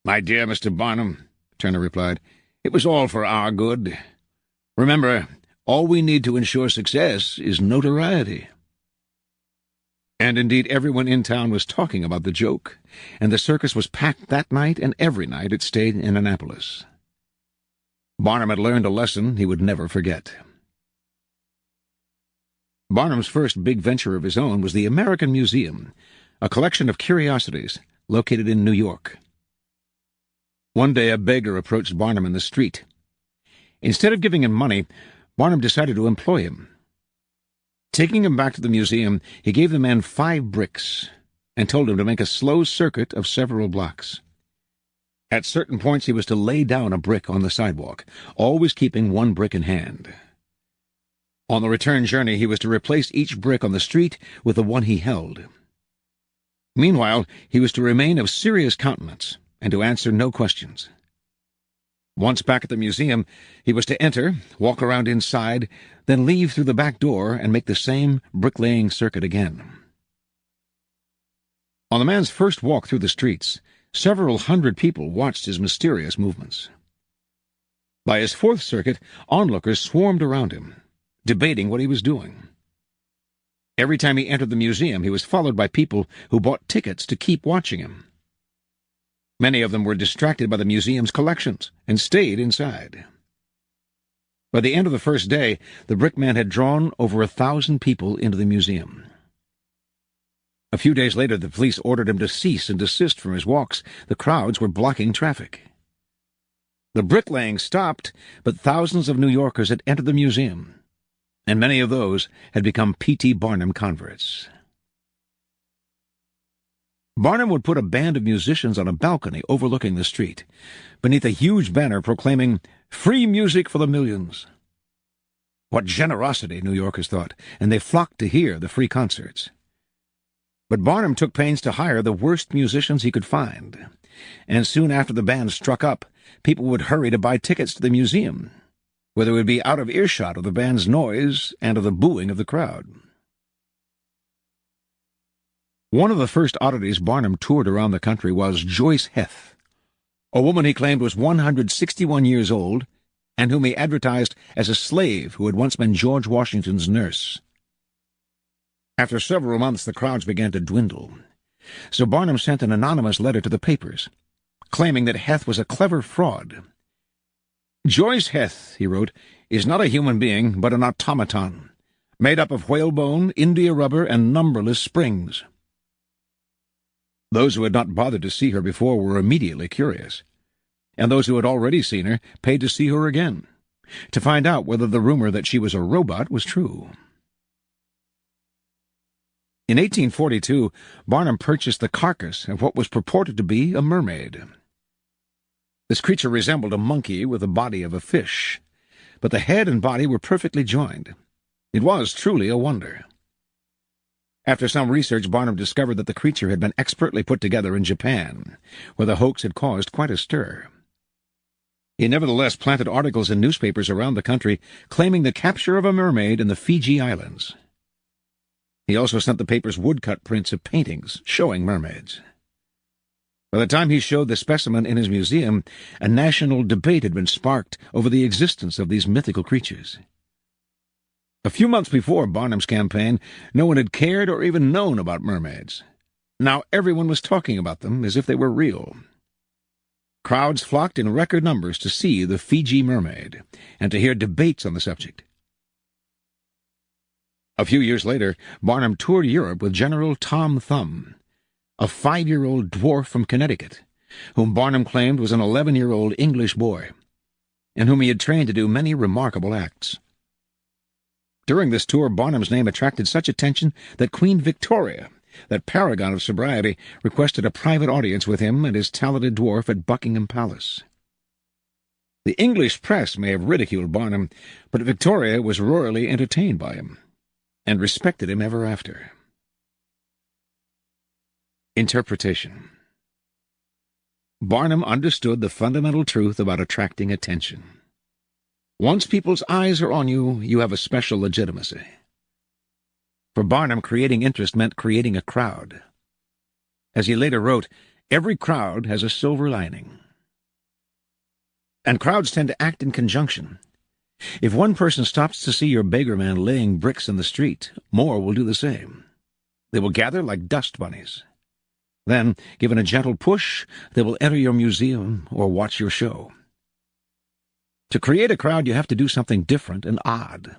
"My dear Mr. Barnum," Turner replied, "it was all for our good. Remember, all we need to ensure success is notoriety." And indeed everyone in town was talking about the joke, and the circus was packed that night and every night it stayed in Annapolis. Barnum had learned a lesson he would never forget. Barnum's first big venture of his own was the American Museum, a collection of curiosities located in New York. One day a beggar approached Barnum in the street. Instead of giving him money, Barnum decided to employ him. Taking him back to the museum, he gave the man 5 bricks and told him to make a slow circuit of several blocks. At certain points he was to lay down a brick on the sidewalk, always keeping one brick in hand. On the return journey he was to replace each brick on the street with the one he held. Meanwhile, he was to remain of serious countenance and to answer no questions. Once back at the museum, he was to enter, walk around inside, then leave through the back door and make the same bricklaying circuit again. On the man's first walk through the streets, several hundred people watched his mysterious movements. By his 4th circuit, onlookers swarmed around him, debating what he was doing. Every time he entered the museum, he was followed by people who bought tickets to keep watching him. Many of them were distracted by the museum's collections and stayed inside. By the end of the first day, the brickman had drawn over 1,000 people into the museum. A few days later, the police ordered him to cease and desist from his walks. The crowds were blocking traffic. The bricklaying stopped, but thousands of New Yorkers had entered the museum, and many of those had become P.T. Barnum converts. Barnum would put a band of musicians on a balcony overlooking the street, beneath a huge banner proclaiming, "Free music for the millions." What generosity, New Yorkers thought, and they flocked to hear the free concerts. But Barnum took pains to hire the worst musicians he could find, and soon after the band struck up, people would hurry to buy tickets to the museum, where they would be out of earshot of the band's noise and of the booing of the crowd. One of the first oddities Barnum toured around the country was Joyce Heth, a woman he claimed was 161 years old, and whom he advertised as a slave who had once been George Washington's nurse. After several months, the crowds began to dwindle, so Barnum sent an anonymous letter to the papers, claiming that Heth was a clever fraud. "Joyce Heth," he wrote, "is not a human being, but an automaton, made up of whalebone, india rubber, and numberless springs." Those who had not bothered to see her before were immediately curious, and those who had already seen her paid to see her again, to find out whether the rumor that she was a robot was true. In 1842, Barnum purchased the carcass of what was purported to be a mermaid. This creature resembled a monkey with the body of a fish, but the head and body were perfectly joined. It was truly a wonder. After some research, Barnum discovered that the creature had been expertly put together in Japan, where the hoax had caused quite a stir. He nevertheless planted articles in newspapers around the country claiming the capture of a mermaid in the Fiji Islands. He also sent the papers woodcut prints of paintings showing mermaids. By the time he showed the specimen in his museum, a national debate had been sparked over the existence of these mythical creatures. A few months before Barnum's campaign, no one had cared or even known about mermaids. Now everyone was talking about them as if they were real. Crowds flocked in record numbers to see the Fiji mermaid and to hear debates on the subject. A few years later, Barnum toured Europe with General Tom Thumb, a 5-year-old dwarf from Connecticut, whom Barnum claimed was an 11-year-old English boy, and whom he had trained to do many remarkable acts. During this tour, Barnum's name attracted such attention that Queen Victoria, that paragon of sobriety, requested a private audience with him and his talented dwarf at Buckingham Palace. The English press may have ridiculed Barnum, but Victoria was royally entertained by him, and respected him ever after. Interpretation. Barnum understood the fundamental truth about attracting attention. Once people's eyes are on you, you have a special legitimacy. For Barnum, creating interest meant creating a crowd. As he later wrote, every crowd has a silver lining. And crowds tend to act in conjunction. If one person stops to see your beggarman laying bricks in the street, more will do the same. They will gather like dust bunnies. Then, given a gentle push, they will enter your museum or watch your show. To create a crowd, you have to do something different and odd.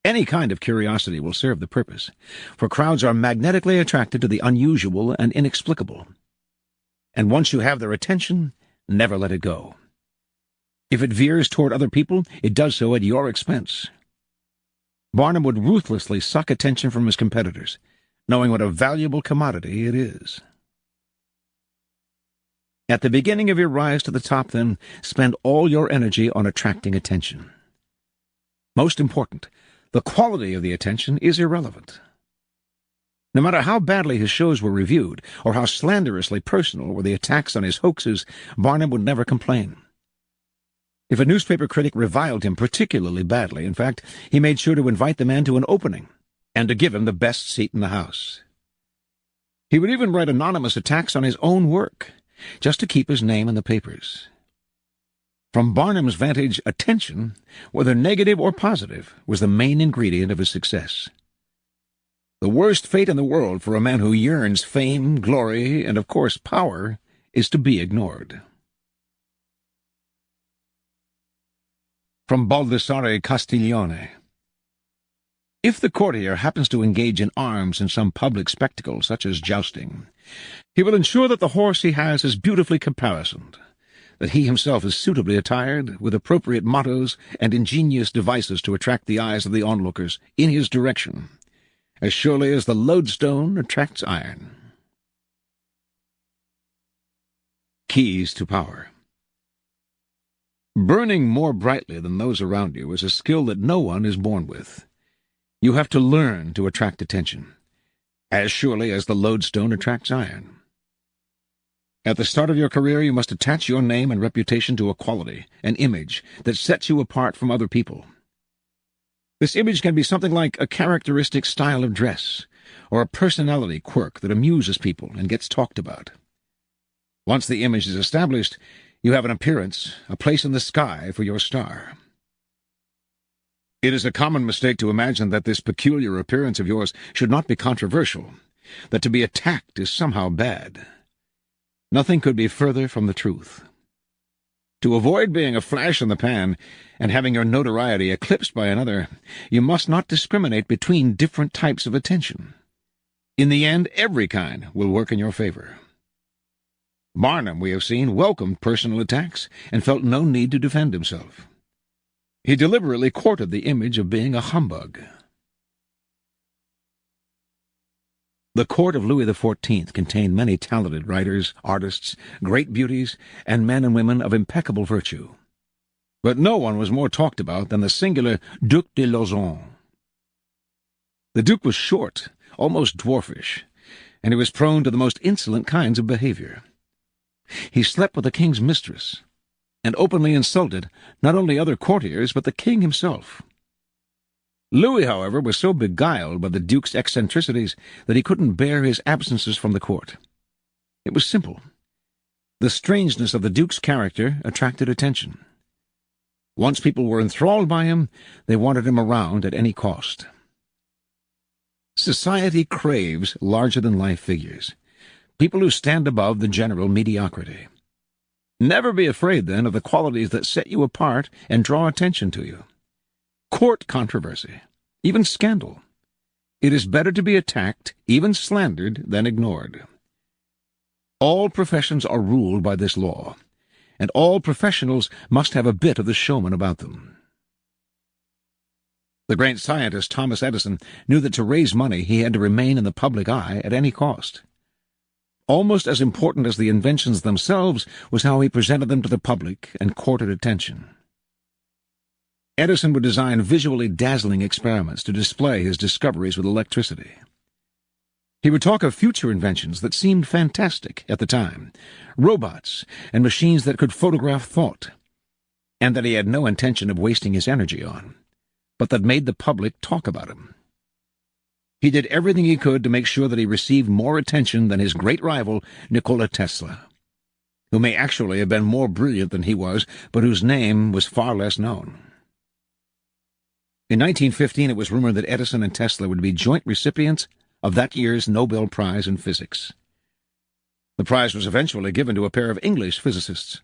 Any kind of curiosity will serve the purpose, for crowds are magnetically attracted to the unusual and inexplicable. And once you have their attention, never let it go. If it veers toward other people, it does so at your expense. Barnum would ruthlessly suck attention from his competitors, knowing what a valuable commodity it is. At the beginning of your rise to the top, then, spend all your energy on attracting attention. Most important, the quality of the attention is irrelevant. No matter how badly his shows were reviewed, or how slanderously personal were the attacks on his hoaxes, Barnum would never complain. If a newspaper critic reviled him particularly badly, in fact, he made sure to invite the man to an opening, and to give him the best seat in the house. He would even write anonymous attacks on his own work, just to keep his name in the papers. From Barnum's vantage, attention, whether negative or positive, was the main ingredient of his success. The worst fate in the world for a man who yearns fame, glory, and, of course, power, is to be ignored. From Baldassare Castiglione. If the courtier happens to engage in arms in some public spectacle, such as jousting, he will ensure that the horse he has is beautifully caparisoned, that he himself is suitably attired, with appropriate mottos and ingenious devices to attract the eyes of the onlookers in his direction, as surely as the lodestone attracts iron. Keys to Power. Burning more brightly than those around you is a skill that no one is born with. You have to learn to attract attention, as surely as the lodestone attracts iron. At the start of your career, you must attach your name and reputation to a quality, an image, that sets you apart from other people. This image can be something like a characteristic style of dress, or a personality quirk that amuses people and gets talked about. Once the image is established, you have an appearance, a place in the sky for your star. It is a common mistake to imagine that this peculiar appearance of yours should not be controversial, that to be attacked is somehow bad. Nothing could be further from the truth. To avoid being a flash in the pan and having your notoriety eclipsed by another, you must not discriminate between different types of attention. In the end, every kind will work in your favor. Barnum, we have seen, welcomed personal attacks and felt no need to defend himself. He deliberately courted the image of being a humbug. The court of Louis XIV contained many talented writers, artists, great beauties, and men and women of impeccable virtue. But no one was more talked about than the singular Duc de Lauzun. The Duke was short, almost dwarfish, and he was prone to the most insolent kinds of behavior. He slept with the king's mistress, and openly insulted not only other courtiers but the king himself. Louis, however, was so beguiled by the duke's eccentricities that he couldn't bear his absences from the court. It was simple. The strangeness of the duke's character attracted attention. Once people were enthralled by him, they wanted him around at any cost. Society craves larger-than-life figures, people who stand above the general mediocrity. Never be afraid, then, of the qualities that set you apart and draw attention to you. Court controversy, even scandal. It is better to be attacked, even slandered, than ignored. All professions are ruled by this law, and all professionals must have a bit of the showman about them. The great scientist Thomas Edison knew that to raise money he had to remain in the public eye at any cost. Almost as important as the inventions themselves was how he presented them to the public and courted attention. Edison would design visually dazzling experiments to display his discoveries with electricity. He would talk of future inventions that seemed fantastic at the time, robots and machines that could photograph thought, and that he had no intention of wasting his energy on, but that made the public talk about him. He did everything he could to make sure that he received more attention than his great rival, Nikola Tesla, who may actually have been more brilliant than he was, but whose name was far less known. In 1915, it was rumored that Edison and Tesla would be joint recipients of that year's Nobel Prize in Physics. The prize was eventually given to a pair of English physicists.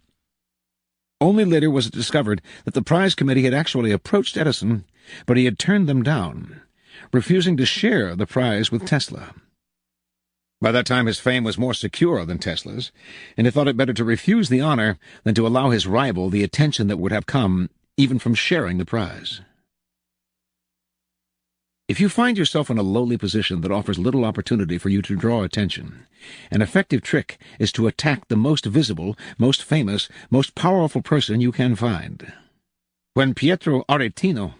Only later was it discovered that the prize committee had actually approached Edison, but he had turned them down, refusing to share the prize with Tesla. By that time his fame was more secure than Tesla's, and he thought it better to refuse the honor than to allow his rival the attention that would have come even from sharing the prize. If you find yourself in a lowly position that offers little opportunity for you to draw attention, an effective trick is to attack the most visible, most famous, most powerful person you can find. When Pietro Aretino,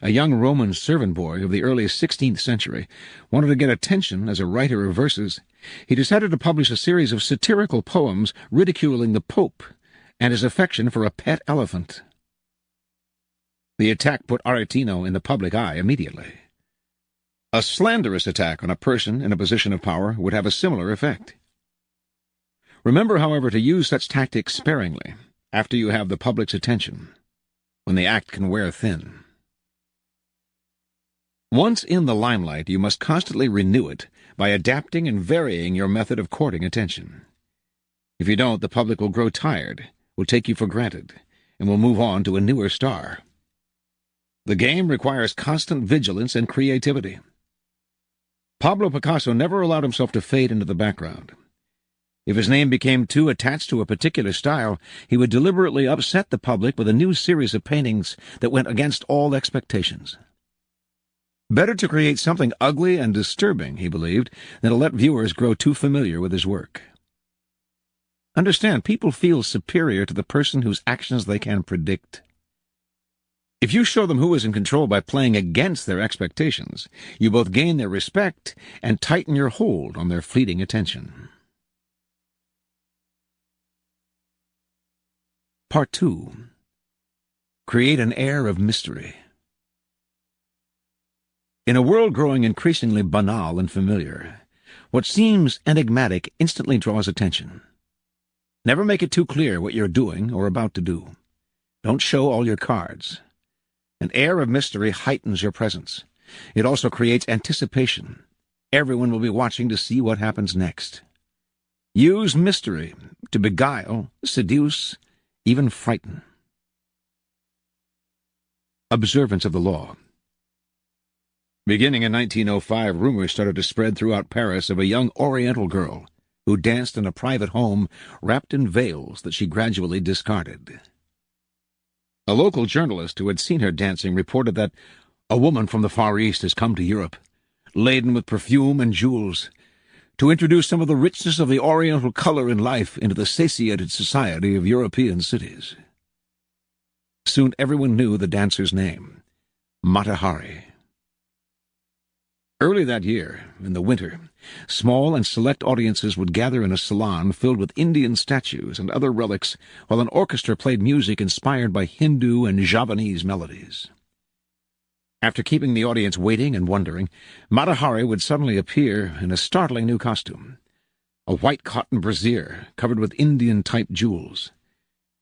a young Roman servant boy of the early 16th century, wanted to get attention as a writer of verses, he decided to publish a series of satirical poems ridiculing the Pope and his affection for a pet elephant. The attack put Aretino in the public eye immediately. A slanderous attack on a person in a position of power would have a similar effect. Remember, however, to use such tactics sparingly after you have the public's attention, when the act can wear thin. Once in the limelight, you must constantly renew it by adapting and varying your method of courting attention. If you don't, the public will grow tired, will take you for granted, and will move on to a newer star. The game requires constant vigilance and creativity. Pablo Picasso never allowed himself to fade into the background. If his name became too attached to a particular style, he would deliberately upset the public with a new series of paintings that went against all expectations. Better to create something ugly and disturbing, he believed, than to let viewers grow too familiar with his work. Understand, people feel superior to the person whose actions they can predict. If you show them who is in control by playing against their expectations, you both gain their respect and tighten your hold on their fleeting attention. Part 2. Create an air of mystery. In a world growing increasingly banal and familiar, what seems enigmatic instantly draws attention. Never make it too clear what you're doing or about to do. Don't show all your cards. An air of mystery heightens your presence. It also creates anticipation. Everyone will be watching to see what happens next. Use mystery to beguile, seduce, even frighten. Observance of the law. Beginning in 1905, rumors started to spread throughout Paris of a young Oriental girl who danced in a private home wrapped in veils that she gradually discarded. A local journalist who had seen her dancing reported that a woman from the Far East has come to Europe, laden with perfume and jewels, to introduce some of the richness of the Oriental color in life into the satiated society of European cities. Soon everyone knew the dancer's name, Mata Hari. Early that year, in the winter, small and select audiences would gather in a salon filled with Indian statues and other relics while an orchestra played music inspired by Hindu and Javanese melodies. After keeping the audience waiting and wondering, Mata Hari would suddenly appear in a startling new costume. A white cotton brassiere covered with Indian-type jewels.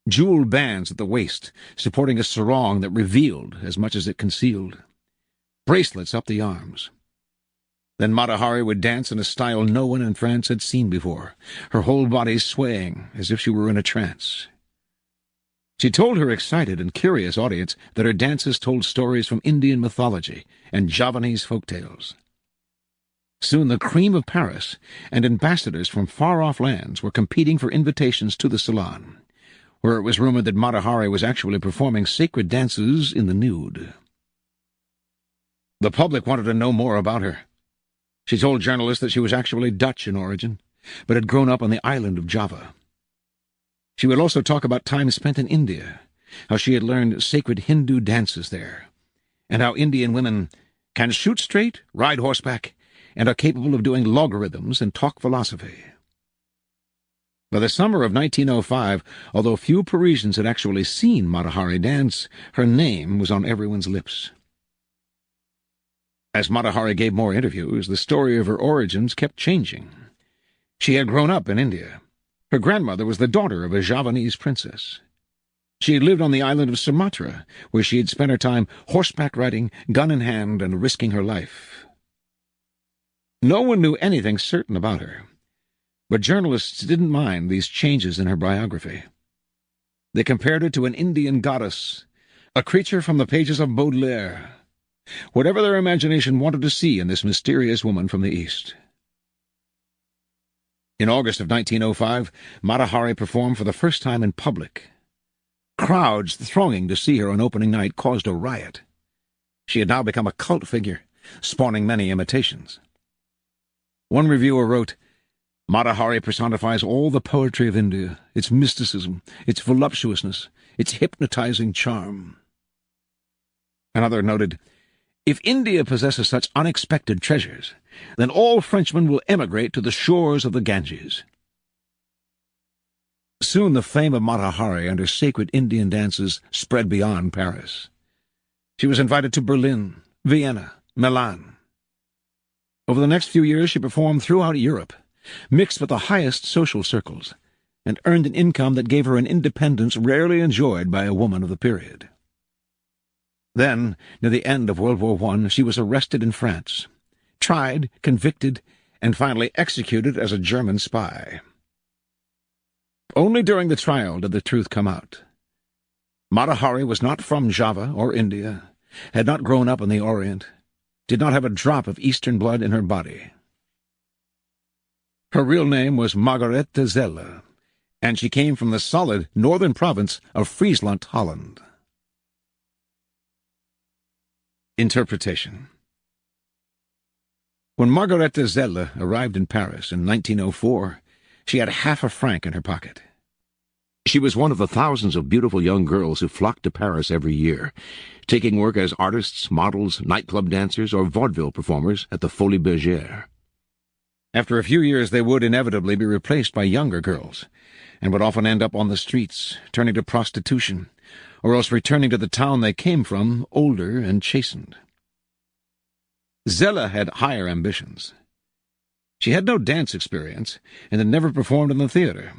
Jeweled bands at the waist, supporting a sarong that revealed as much as it concealed. Bracelets up the arms. Then Mata Hari would dance in a style no one in France had seen before, her whole body swaying as if she were in a trance. She told her excited and curious audience that her dances told stories from Indian mythology and Javanese folk tales. Soon the cream of Paris and ambassadors from far-off lands were competing for invitations to the salon, where it was rumored that Mata Hari was actually performing sacred dances in the nude. The public wanted to know more about her. She told journalists that she was actually Dutch in origin, but had grown up on the island of Java. She would also talk about time spent in India, how she had learned sacred Hindu dances there, and how Indian women can shoot straight, ride horseback, and are capable of doing logarithms and talk philosophy. By the summer of 1905, although few Parisians had actually seen Mata Hari dance, her name was on everyone's lips. As Mata Hari gave more interviews, the story of her origins kept changing. She had grown up in India. Her grandmother was the daughter of a Javanese princess. She had lived on the island of Sumatra, where she had spent her time horseback riding, gun in hand, and risking her life. No one knew anything certain about her, but journalists didn't mind these changes in her biography. They compared her to an Indian goddess, a creature from the pages of Baudelaire, whatever their imagination wanted to see in this mysterious woman from the East. In August of 1905, Mata Hari performed for the first time in public. Crowds thronging to see her on opening night caused a riot. She had now become a cult figure, spawning many imitations. One reviewer wrote, "Mata Hari personifies all the poetry of India, its mysticism, its voluptuousness, its hypnotizing charm." Another noted, "If India possesses such unexpected treasures, then all Frenchmen will emigrate to the shores of the Ganges." Soon the fame of Mata Hari and her sacred Indian dances spread beyond Paris. She was invited to Berlin, Vienna, Milan. Over the next few years she performed throughout Europe, mixed with the highest social circles, and earned an income that gave her an independence rarely enjoyed by a woman of the period. Then, near the end of World War I, she was arrested in France, tried, convicted, and finally executed as a German spy. Only during the trial did the truth come out. Mata Hari was not from Java or India, had not grown up in the Orient, did not have a drop of Eastern blood in her body. Her real name was Margarethe Zelle, and she came from the solid northern province of Friesland, Holland. Interpretation. When Margarethe Zelle arrived in Paris in 1904, she had half a franc in her pocket. She was one of the thousands of beautiful young girls who flocked to Paris every year, taking work as artists, models, nightclub dancers, or vaudeville performers at the Folies Bergère. After a few years they would inevitably be replaced by younger girls, and would often end up on the streets, turning to prostitution, or else returning to the town they came from, older and chastened. Zelle had higher ambitions. She had no dance experience, and had never performed in the theater.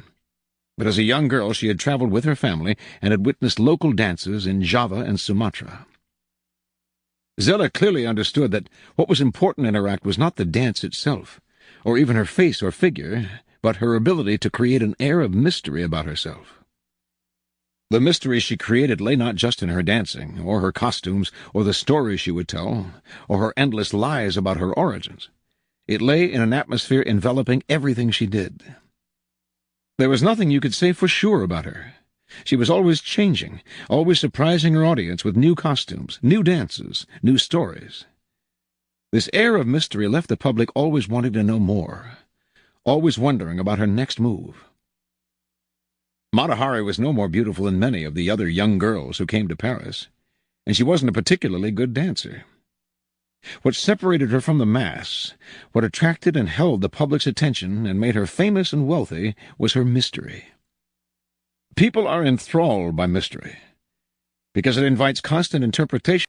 But as a young girl she had traveled with her family and had witnessed local dances in Java and Sumatra. Zelle clearly understood that what was important in her act was not the dance itself, or even her face or figure, but her ability to create an air of mystery about herself. The mystery she created lay not just in her dancing, or her costumes, or the stories she would tell, or her endless lies about her origins. It lay in an atmosphere enveloping everything she did. There was nothing you could say for sure about her. She was always changing, always surprising her audience with new costumes, new dances, new stories. This air of mystery left the public always wanting to know more, always wondering about her next move. Mata Hari was no more beautiful than many of the other young girls who came to Paris, and she wasn't a particularly good dancer. What separated her from the mass, what attracted and held the public's attention and made her famous and wealthy, was her mystery. People are enthralled by mystery, because it invites constant interpretation.